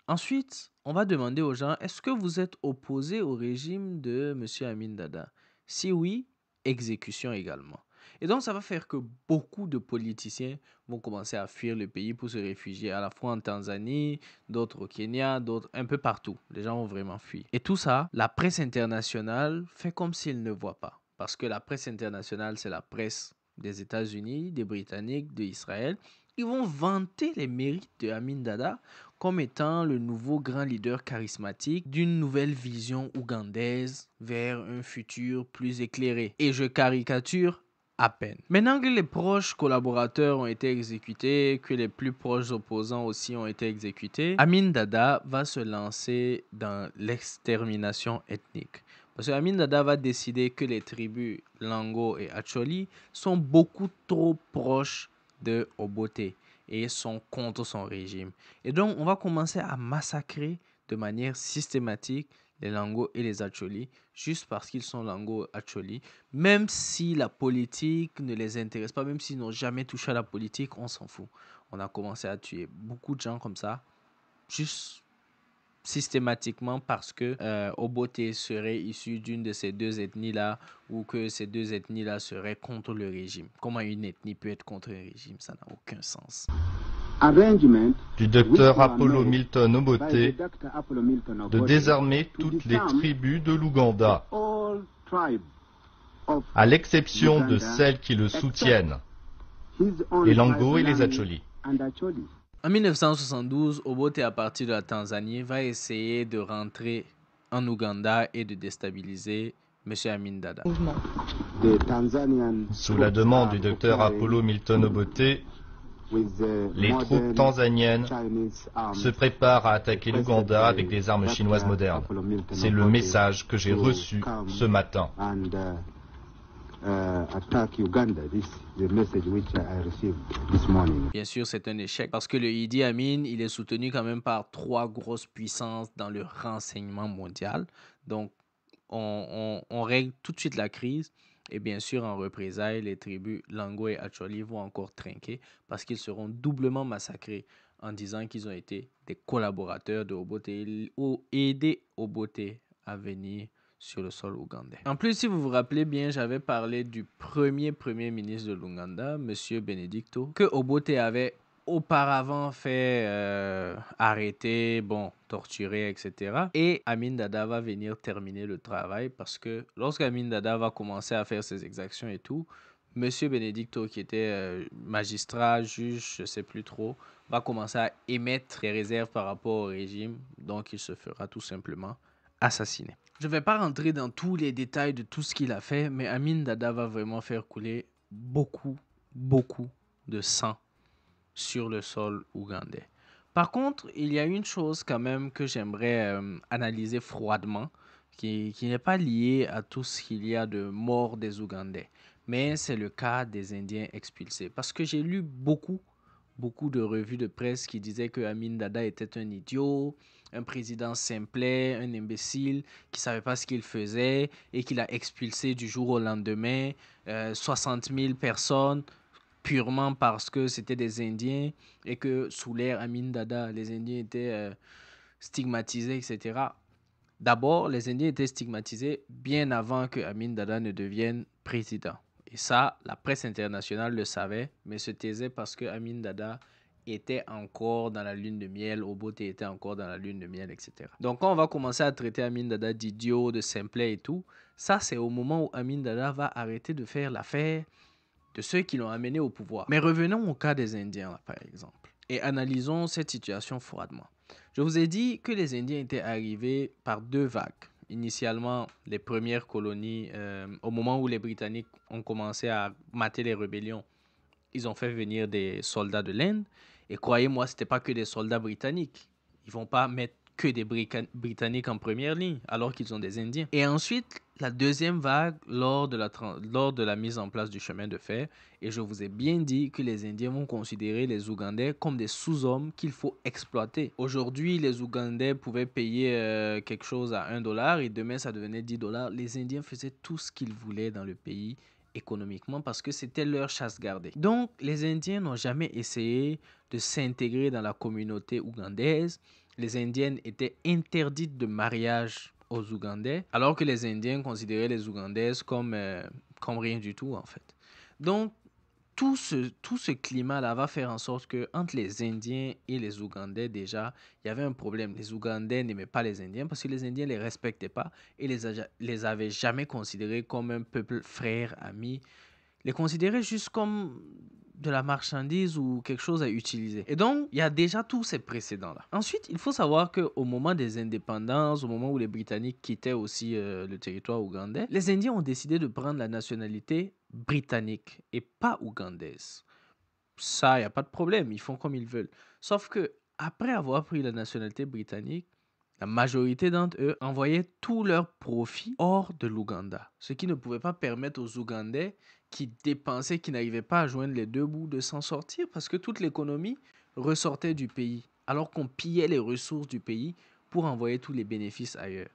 Ensuite, on va demander aux gens, est-ce que vous êtes opposé au régime de M. Amin Dada? Si oui, exécution également. Et donc, ça va faire que beaucoup de politiciens vont commencer à fuir le pays pour se réfugier à la fois en Tanzanie, d'autres au Kenya, d'autres un peu partout. Les gens vont vraiment fuir. Et tout ça, la presse internationale fait comme s'ils ne voient pas. Parce que la presse internationale, c'est la presse des États-Unis, des Britanniques, d'Israël. Ils vont vanter les mérites de Amin Dada comme étant le nouveau grand leader charismatique d'une nouvelle vision ougandaise vers un futur plus éclairé. Et je caricature à peine. Maintenant que les proches collaborateurs ont été exécutés, que les plus proches opposants aussi ont été exécutés, Amin Dada va se lancer dans l'extermination ethnique. Parce que Amin Dada va décider que les tribus Lango et Acholi sont beaucoup trop proches de Obote et sont contre son régime. Et donc, on va commencer à massacrer de manière systématique les Lango et les Acholi, juste parce qu'ils sont Lango et Acholi. Même si la politique ne les intéresse pas, même s'ils n'ont jamais touché à la politique, on s'en fout. On a commencé à tuer beaucoup de gens comme ça, juste systématiquement parce que Obote serait issu d'une de ces deux ethnies-là ou que ces deux ethnies-là seraient contre le régime. Comment une ethnie peut être contre un régime? Ça n'a aucun sens. Du docteur Apollo Milton Obote de désarmer toutes les tribus de l'Ouganda, à l'exception de celles qui le soutiennent, les Lango et les Acholi. En 1972, Obote, à partir de la Tanzanie, va essayer de rentrer en Ouganda et de déstabiliser M. Amin Dada. Sous la demande du docteur Apollo Milton Obote, les troupes tanzaniennes se préparent à attaquer l'Ouganda avec des armes chinoises modernes. C'est le message que j'ai reçu ce matin. Bien sûr, c'est un échec parce que le Idi Amin, il est soutenu quand même par 3 grosses puissances dans le renseignement mondial. Donc, on règle tout de suite la crise. Et bien sûr, en représailles, les tribus Lango et Acholi vont encore trinquer parce qu'ils seront doublement massacrés en disant qu'ils ont été des collaborateurs de Obote ou aidé Obote à venir sur le sol ougandais. En plus, si vous vous rappelez bien, j'avais parlé du premier ministre de l'Ouganda, M. Benedicto, que Obote avait auparavant fait arrêter, torturer, etc. Et Amin Dada va venir terminer le travail parce que lorsqu'Amin Dada va commencer à faire ses exactions et tout, M. Benedicto, qui était magistrat, juge, je ne sais plus trop, va commencer à émettre des réserves par rapport au régime, donc il se fera tout simplement assassiner. Je ne vais pas rentrer dans tous les détails de tout ce qu'il a fait, mais Amin Dada va vraiment faire couler beaucoup de sang sur le sol ougandais. Par contre, il y a une chose quand même que j'aimerais analyser froidement, qui n'est pas liée à tout ce qu'il y a de mort des Ougandais, mais c'est le cas des Indiens expulsés. Parce que j'ai lu beaucoup de revues de presse qui disaient que Amin Dada était un idiot, un président simplet, un imbécile qui ne savait pas ce qu'il faisait et qu'il a expulsé du jour au lendemain 60 000 personnes purement parce que c'était des Indiens et que sous l'ère Amin Dada, les Indiens étaient stigmatisés, etc. D'abord, les Indiens étaient stigmatisés bien avant que Amin Dada ne devienne président. Et ça, la presse internationale le savait, mais se taisait parce que Amin Dada était encore dans la lune de miel, Obote était encore dans la lune de miel, etc. Donc, quand on va commencer à traiter Amin Dada d'idiot, de simplet et tout, ça, c'est au moment où Amin Dada va arrêter de faire l'affaire de ceux qui l'ont amené au pouvoir. Mais revenons au cas des Indiens, là, par exemple, et analysons cette situation froidement. Je vous ai dit que les Indiens étaient arrivés par 2 vagues. Initialement, les premières colonies, au moment où les Britanniques ont commencé à mater les rébellions, ils ont fait venir des soldats de l'Inde. Et croyez-moi, ce n'était pas que des soldats britanniques. Ils ne vont pas mettre que des Britanniques en première ligne, alors qu'ils ont des Indiens. Et ensuite, la deuxième vague, lors de la mise en place du chemin de fer, et je vous ai bien dit que les Indiens vont considérer les Ougandais comme des sous-hommes qu'il faut exploiter. Aujourd'hui, les Ougandais pouvaient payer quelque chose à $1 et demain, ça devenait $10. Les Indiens faisaient tout ce qu'ils voulaient dans le pays économiquement parce que c'était leur chasse gardée. Donc, les Indiens n'ont jamais essayé de s'intégrer dans la communauté ougandaise. Les Indiennes étaient interdites de mariage aux Ougandais, alors que les Indiens considéraient les Ougandaises comme rien du tout, en fait. Donc, tout ce climat-là va faire en sorte que entre les Indiens et les Ougandais, déjà, il y avait un problème. Les Ougandais n'aimaient pas les Indiens parce que les Indiens ne les respectaient pas et les avaient jamais considérés comme un peuple frère, ami. Les considéraient juste comme de la marchandise ou quelque chose à utiliser. Et donc, il y a déjà tous ces précédents-là. Ensuite, il faut savoir qu'au moment des indépendances, au moment où les Britanniques quittaient aussi le territoire ougandais, les Indiens ont décidé de prendre la nationalité britannique et pas ougandaise. Ça, il n'y a pas de problème, ils font comme ils veulent. Sauf que après avoir pris la nationalité britannique, la majorité d'entre eux envoyaient tous leurs profits hors de l'Ouganda, ce qui ne pouvait pas permettre aux Ougandais qui dépensaient, qui n'arrivaient pas à joindre les deux bouts de s'en sortir parce que toute l'économie ressortait du pays, alors qu'on pillait les ressources du pays pour envoyer tous les bénéfices ailleurs.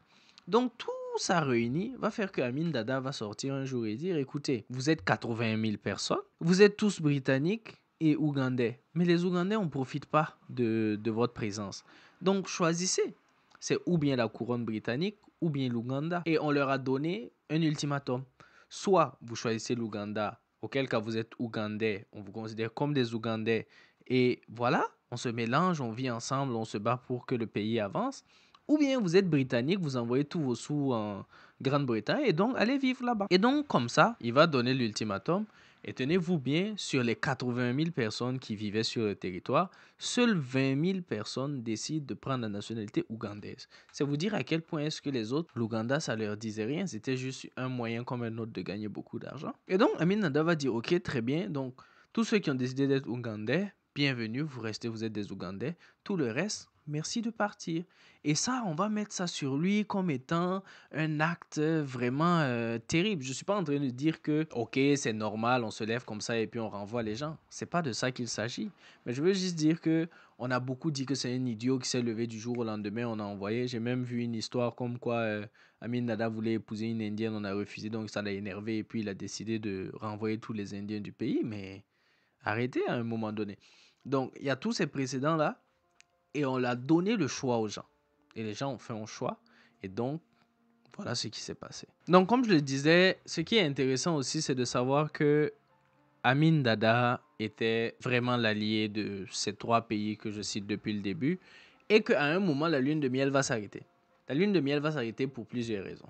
Donc tout ça réuni va faire que Amin Dada va sortir un jour et dire, écoutez, vous êtes 80 000 personnes, vous êtes tous britanniques et ougandais, mais les Ougandais, on ne profite pas de votre présence. Donc choisissez. C'est ou bien la couronne britannique ou bien l'Ouganda. Et on leur a donné un ultimatum. Soit vous choisissez l'Ouganda, auquel cas vous êtes Ougandais, on vous considère comme des Ougandais. Et voilà, on se mélange, on vit ensemble, on se bat pour que le pays avance. Ou bien vous êtes britannique, vous envoyez tous vos sous en Grande-Bretagne et donc allez vivre là-bas. Et donc comme ça, il va donner l'ultimatum. Et tenez-vous bien, sur les 80 000 personnes qui vivaient sur le territoire, seules 20 000 personnes décident de prendre la nationalité ougandaise. C'est vous dire à quel point est-ce que les autres, l'Ouganda, ça leur disait rien. C'était juste un moyen comme un autre de gagner beaucoup d'argent. Et donc, Amin Dada va dire, ok, très bien. Donc, tous ceux qui ont décidé d'être ougandais, bienvenue, vous restez, vous êtes des Ougandais. Tout le reste, merci de partir. Et ça, on va mettre ça sur lui comme étant un acte vraiment terrible. Je ne suis pas en train de dire que, ok, c'est normal, on se lève comme ça et puis on renvoie les gens. C'est pas de ça qu'il s'agit. Mais je veux juste dire que on a beaucoup dit que c'est un idiot qui s'est levé du jour au lendemain, on a envoyé. J'ai même vu une histoire comme quoi Amin Dada voulait épouser une Indienne, on a refusé, donc ça l'a énervé et puis il a décidé de renvoyer tous les Indiens du pays. Mais arrêtez à un moment donné. Donc, il y a tous ces précédents-là et on l'a donné le choix aux gens. Et les gens ont fait un choix. Et donc, voilà ce qui s'est passé. Donc, comme je le disais, ce qui est intéressant aussi, c'est de savoir que Amin Dada était vraiment l'allié de ces trois pays que je cite depuis le début. Et qu'à un moment, la lune de miel va s'arrêter. La lune de miel va s'arrêter pour plusieurs raisons.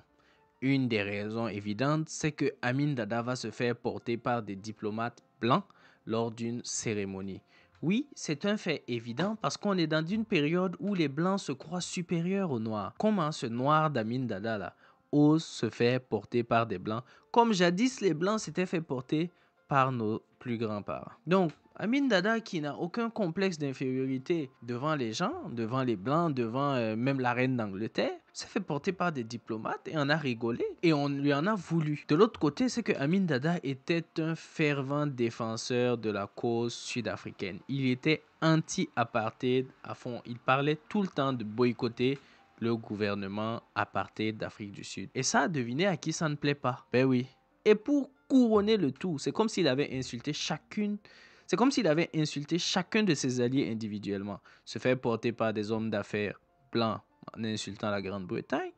Une des raisons évidentes, c'est que Amin Dada va se faire porter par des diplomates blancs lors d'une cérémonie. Oui, c'est un fait évident parce qu'on est dans une période où les Blancs se croient supérieurs aux Noirs. Comment ce Noir d'Amin Dada là ose se faire porter par des Blancs comme jadis les Blancs s'étaient fait porter par nos plus grands-parents. Donc, Amin Dada qui n'a aucun complexe d'infériorité devant les gens, devant les Blancs, devant même la reine d'Angleterre, s'est fait porter par des diplomates et on a rigolé et on lui en a voulu. De l'autre côté, c'est que Amin Dada était un fervent défenseur de la cause sud-africaine. Il était anti-apartheid à fond. Il parlait tout le temps de boycotter le gouvernement apartheid d'Afrique du Sud. Et ça, devinez à qui ça ne plaît pas. Ben oui. Et pour couronner le tout, c'est comme s'il avait insulté chacun de ses alliés individuellement. Se faire porter par des hommes d'affaires blancs en insultant la Grande-Bretagne.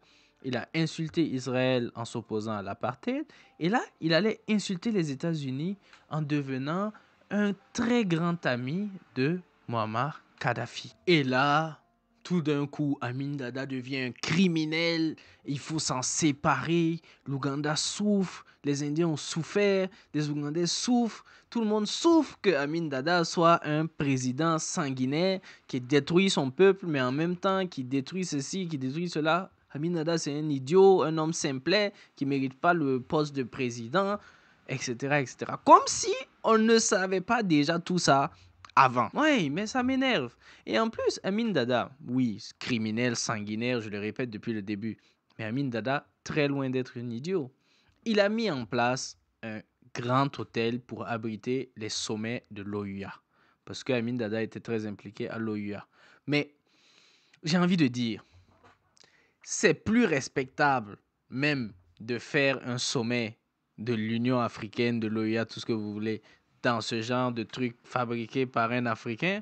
Il a insulté Israël en s'opposant à l'apartheid. Et là, il allait insulter les États-Unis en devenant un très grand ami de Muammar Kadhafi. Et là, tout d'un coup, Amin Dada devient un criminel. Il faut s'en séparer. L'Ouganda souffre. Les Indiens ont souffert. Les Ougandais souffrent. Tout le monde souffre que Amin Dada soit un président sanguinaire qui détruit son peuple, mais en même temps qui détruit ceci, qui détruit cela. Amin Dada, c'est un idiot, un homme simplet qui ne mérite pas le poste de président, etc., etc. Comme si on ne savait pas déjà tout ça avant. Oui, mais ça m'énerve. Et en plus, Amin Dada, oui, criminel, sanguinaire, je le répète depuis le début, mais Amin Dada, très loin d'être un idiot. Il a mis en place un grand hôtel pour abriter les sommets de l'OUA. Parce que Amin Dada était très impliqué à l'OUA. Mais j'ai envie de dire, c'est plus respectable même de faire un sommet de l'Union africaine, de l'OUA, tout ce que vous voulez, dans ce genre de truc fabriqué par un Africain,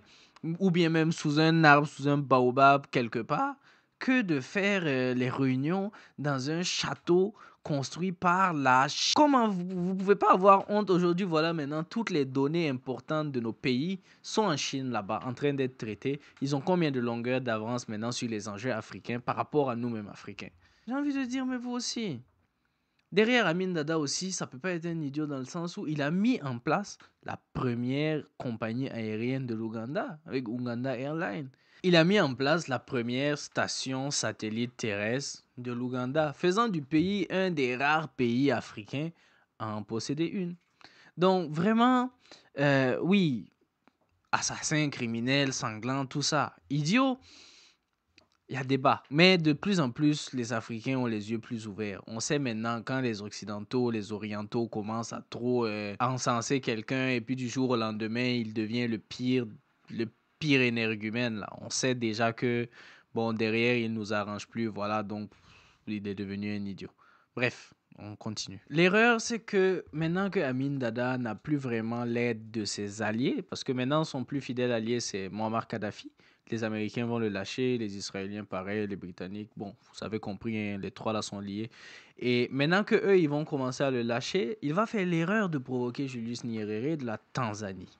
ou bien même sous un arbre, sous un baobab quelque part, que de faire les réunions dans un château construit par la Chine. Comment vous pouvez pas avoir honte aujourd'hui? Voilà, maintenant, toutes les données importantes de nos pays sont en Chine là-bas, en train d'être traitées. Ils ont combien de longueur d'avance maintenant sur les enjeux africains par rapport à nous-mêmes Africains? J'ai envie de dire, mais vous aussi. Derrière Amin Dada aussi, ça peut pas être un idiot dans le sens où il a mis en place la première compagnie aérienne de l'Ouganda avec Uganda Airlines. Il a mis en place la première station satellite terrestre de l'Ouganda, faisant du pays un des rares pays africains à en posséder une. Donc vraiment, oui, assassin, criminel, sanglant, tout ça. Idiot, il y a débat. Mais de plus en plus, les Africains ont les yeux plus ouverts. On sait maintenant quand les Occidentaux, les Orientaux commencent à trop encenser quelqu'un et puis du jour au lendemain, il devient le pire énergumène. Là. On sait déjà que, bon, derrière, il ne nous arrange plus. Voilà, donc il est devenu un idiot. Bref, on continue. L'erreur, c'est que maintenant que Amin Dada n'a plus vraiment l'aide de ses alliés, parce que maintenant son plus fidèle allié, c'est Muammar Kadhafi. Les Américains vont le lâcher, les Israéliens pareil, les Britanniques, bon, vous avez compris, hein, les trois là sont liés. Et maintenant que eux, ils vont commencer à le lâcher, il va faire l'erreur de provoquer Julius Nyerere de la Tanzanie.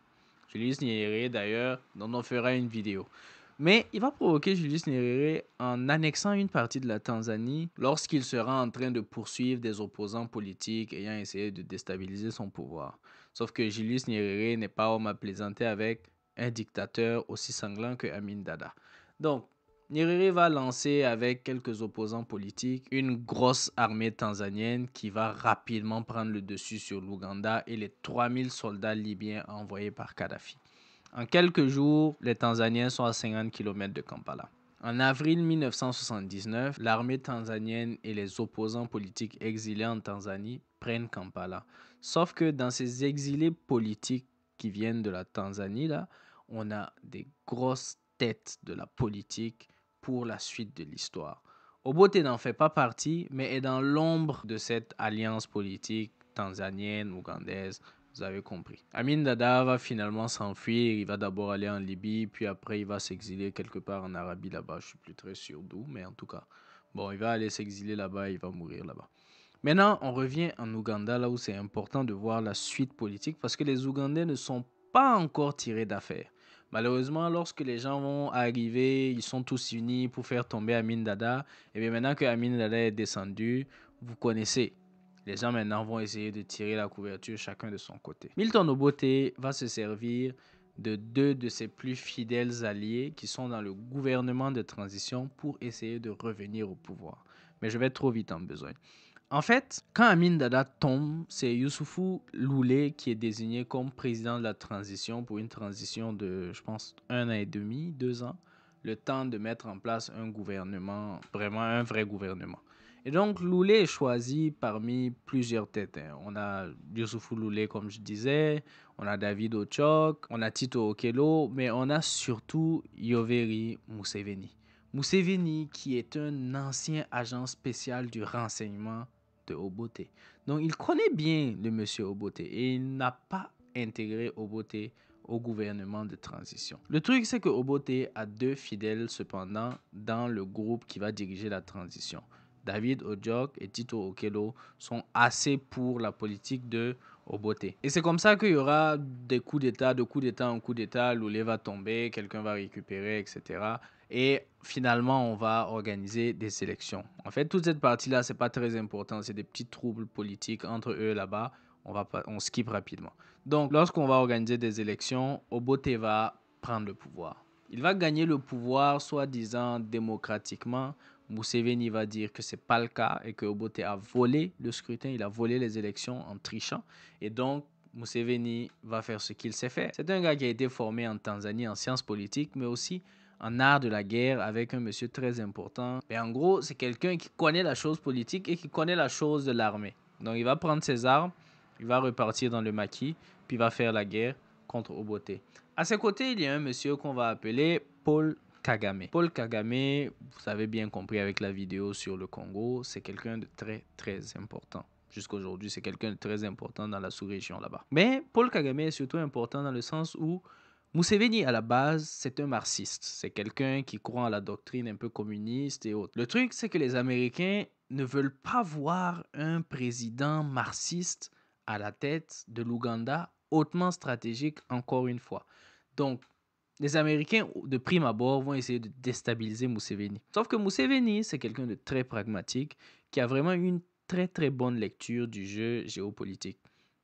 Julius Nyerere, d'ailleurs, dont on fera une vidéo. Mais il va provoquer Julius Nyerere en annexant une partie de la Tanzanie lorsqu'il sera en train de poursuivre des opposants politiques ayant essayé de déstabiliser son pouvoir. Sauf que Julius Nyerere n'est pas homme à plaisanter avec un dictateur aussi sanglant que Amin Dada. Donc, Nyerere va lancer avec quelques opposants politiques une grosse armée tanzanienne qui va rapidement prendre le dessus sur l'Ouganda et les 3000 soldats libyens envoyés par Kadhafi. En quelques jours, les Tanzaniens sont à 50 km de Kampala. En avril 1979, l'armée tanzanienne et les opposants politiques exilés en Tanzanie prennent Kampala. Sauf que dans ces exilés politiques qui viennent de la Tanzanie, là, on a des grosses têtes de la politique pour la suite de l'histoire. Obote n'en fait pas partie, mais est dans l'ombre de cette alliance politique tanzanienne, ougandaise. Vous avez compris. Amin Dada va finalement s'enfuir. Il va d'abord aller en Libye, puis après il va s'exiler quelque part en Arabie là-bas. Je suis plus très sûr d'où, mais en tout cas, bon, il va aller s'exiler là-bas, il va mourir là-bas. Maintenant, on revient en Ouganda, là où c'est important de voir la suite politique, parce que les Ougandais ne sont pas encore tirés d'affaire. Malheureusement, lorsque les gens vont arriver, ils sont tous unis pour faire tomber Amin Dada. Et bien maintenant que Amin Dada est descendu, vous connaissez. Les gens maintenant vont essayer de tirer la couverture chacun de son côté. Milton Obote va se servir de deux de ses plus fidèles alliés qui sont dans le gouvernement de transition pour essayer de revenir au pouvoir. Mais je vais trop vite en besoin. En fait, quand Amin Dada tombe, c'est Youssoufou Loulé qui est désigné comme président de la transition pour une transition de, je pense, 1 an et demi, 2 ans, le temps de mettre en place un gouvernement, vraiment un vrai gouvernement. Et donc, Loulé est choisi parmi plusieurs têtes. On a Youssoufou Loulé, comme je disais, on a David Ochoc, on a Tito Okello, mais on a surtout Yoweri Museveni. Museveni, qui est un ancien agent spécial du renseignement de Obote. Donc, il connaît bien le monsieur Obote et il n'a pas intégré Obote au gouvernement de transition. Le truc, c'est que Obote a deux fidèles, cependant, dans le groupe qui va diriger la transition. David Ojoc et Tito Okello sont assez pour la politique de Obote. Et c'est comme ça qu'il y aura des coups d'état, de coup d'état en coup d'état, Loulé va tomber, quelqu'un va récupérer, etc. Et finalement, on va organiser des élections. En fait, toute cette partie-là, c'est pas très important. C'est des petits troubles politiques entre eux là-bas. On skip rapidement. Donc, lorsqu'on va organiser des élections, Obote va prendre le pouvoir. Il va gagner le pouvoir, soi-disant démocratiquement. Museveni va dire que ce n'est pas le cas et que Obote a volé le scrutin, il a volé les élections en trichant. Et donc, Museveni va faire ce qu'il sait faire. C'est un gars qui a été formé en Tanzanie en sciences politiques, mais aussi en art de la guerre avec un monsieur très important. Et en gros, c'est quelqu'un qui connaît la chose politique et qui connaît la chose de l'armée. Donc, il va prendre ses armes, il va repartir dans le maquis, puis il va faire la guerre contre Obote. À ses côtés, il y a un monsieur qu'on va appeler Paul Kagame. Paul Kagame, vous avez bien compris avec la vidéo sur le Congo, c'est quelqu'un de très, très important. Jusqu'à aujourd'hui, c'est quelqu'un de très important dans la sous-région là-bas. Mais Paul Kagame est surtout important dans le sens où Museveni, à la base, c'est un marxiste. C'est quelqu'un qui croit en la doctrine un peu communiste et autres. Le truc, c'est que les Américains ne veulent pas voir un président marxiste à la tête de l'Ouganda, hautement stratégique, encore une fois. Donc, les Américains, de prime abord, vont essayer de déstabiliser Museveni. Sauf que Museveni, c'est quelqu'un de très pragmatique, qui a vraiment une très très bonne lecture du jeu géopolitique.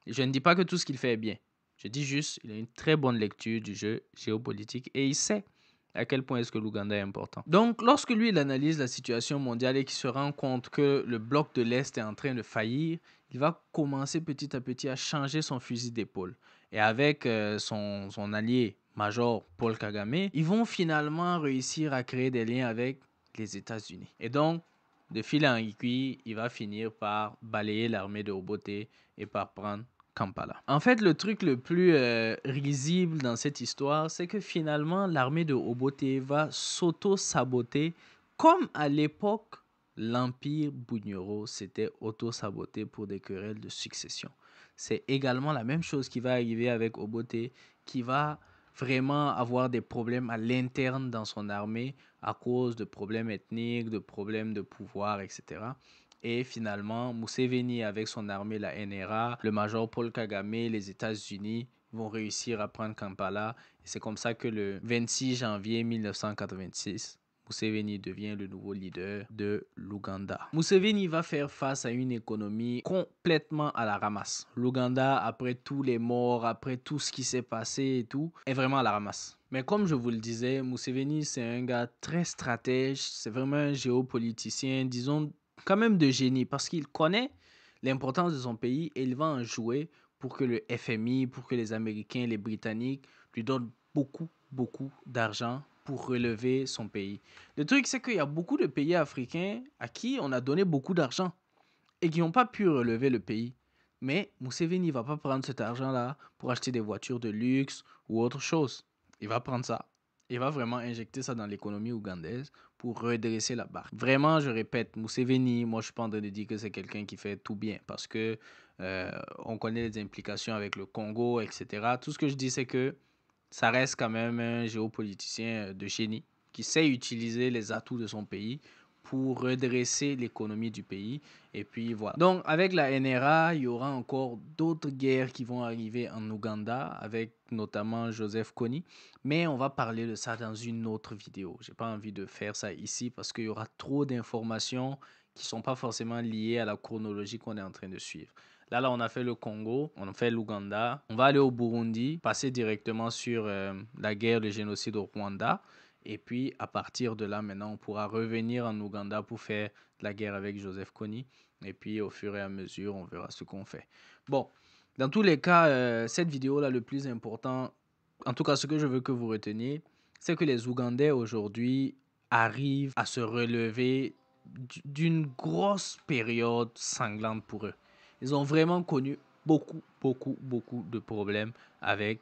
Je ne dis pas que tout ce qu'il fait est bien. Je dis juste, il a une très bonne lecture du jeu géopolitique et il sait à quel point est-ce que l'Ouganda est important. Donc, lorsque lui, il analyse la situation mondiale et qu'il se rend compte que le bloc de l'Est est en train de faillir, il va commencer petit à petit à changer son fusil d'épaule. Et avec son allié major Paul Kagame, ils vont finalement réussir à créer des liens avec les États-Unis. Et donc, de fil en aiguille, il va finir par balayer l'armée de Obote et par prendre Kampala. En fait, le truc le plus risible dans cette histoire, c'est que finalement, l'armée de Obote va s'auto-saboter comme à l'époque, l'Empire Bunyoro s'était auto-saboté pour des querelles de succession. C'est également la même chose qui va arriver avec Obote, qui va vraiment avoir des problèmes à l'interne dans son armée à cause de problèmes ethniques, de problèmes de pouvoir, etc. Et finalement, Museveni avec son armée, la NRA, le major Paul Kagame, les États-Unis vont réussir à prendre Kampala. Et c'est comme ça que le 26 janvier 1986, Museveni devient le nouveau leader de l'Ouganda. Museveni va faire face à une économie complètement à la ramasse. L'Ouganda, après tous les morts, après tout ce qui s'est passé et tout, est vraiment à la ramasse. Mais comme je vous le disais, Museveni, c'est un gars très stratège, c'est vraiment un géopoliticien, disons, quand même de génie, parce qu'il connaît l'importance de son pays et il va en jouer pour que le FMI, pour que les Américains, les Britanniques lui donnent beaucoup d'argent pour relever son pays. Le truc, c'est qu'il y a beaucoup de pays africains à qui on a donné beaucoup d'argent et qui n'ont pas pu relever le pays. Mais Museveni ne va pas prendre cet argent-là pour acheter des voitures de luxe ou autre chose. Il va prendre ça. Il va vraiment injecter ça dans l'économie ougandaise pour redresser la barque. Vraiment, je répète, Museveni, moi je suis pas en train de dire que c'est quelqu'un qui fait tout bien parce que on connaît les implications avec le Congo, etc. Tout ce que je dis, c'est que ça reste quand même un géopoliticien de génie qui sait utiliser les atouts de son pays pour redresser l'économie du pays. Et puis voilà. Donc avec la NRA, il y aura encore d'autres guerres qui vont arriver en Ouganda, avec notamment Joseph Kony. Mais on va parler de ça dans une autre vidéo. J'ai pas envie de faire ça ici parce qu'il y aura trop d'informations qui sont pas forcément liées à la chronologie qu'on est en train de suivre. Là, on a fait le Congo, on a fait l'Ouganda. On va aller au Burundi, passer directement sur la guerre, le génocide au Rwanda. Et puis, à partir de là, maintenant, on pourra revenir en Ouganda pour faire la guerre avec Joseph Kony. Et puis, au fur et à mesure, on verra ce qu'on fait. Bon, dans tous les cas, cette vidéo-là, le plus important, en tout cas, ce que je veux que vous reteniez, c'est que les Ougandais, aujourd'hui, arrivent à se relever d'une grosse période sanglante pour eux. Ils ont vraiment connu beaucoup de problèmes avec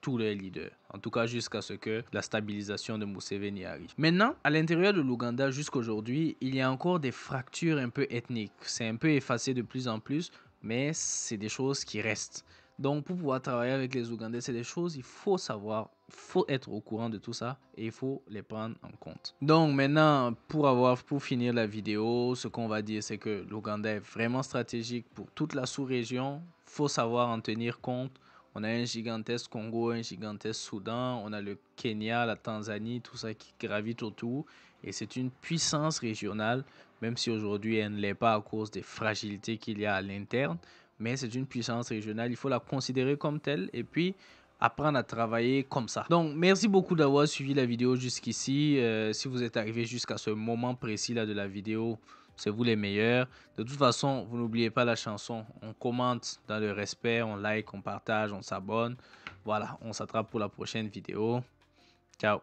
tous les leaders. En tout cas, jusqu'à ce que la stabilisation de Museveni arrive. Maintenant, à l'intérieur de l'Ouganda, jusqu'aujourd'hui, il y a encore des fractures un peu ethniques. C'est un peu effacé de plus en plus, mais c'est des choses qui restent. Donc, pour pouvoir travailler avec les Ougandais, c'est des choses, il faut savoir, il faut être au courant de tout ça et il faut les prendre en compte. Donc, maintenant, pour finir la vidéo, ce qu'on va dire, c'est que l'Ouganda est vraiment stratégique pour toute la sous-région. Il faut savoir en tenir compte. On a un gigantesque Congo, un gigantesque Soudan, on a le Kenya, la Tanzanie, tout ça qui gravite autour. Et c'est une puissance régionale, même si aujourd'hui elle ne l'est pas à cause des fragilités qu'il y a à l'interne. Mais c'est une puissance régionale, il faut la considérer comme telle et puis apprendre à travailler comme ça. Donc, merci beaucoup d'avoir suivi la vidéo jusqu'ici. Si vous êtes arrivé jusqu'à ce moment précis là de la vidéo, c'est vous les meilleurs. De toute façon, vous n'oubliez pas la chanson. On commente dans le respect, on like, on partage, on s'abonne. Voilà, on s'attrape pour la prochaine vidéo. Ciao.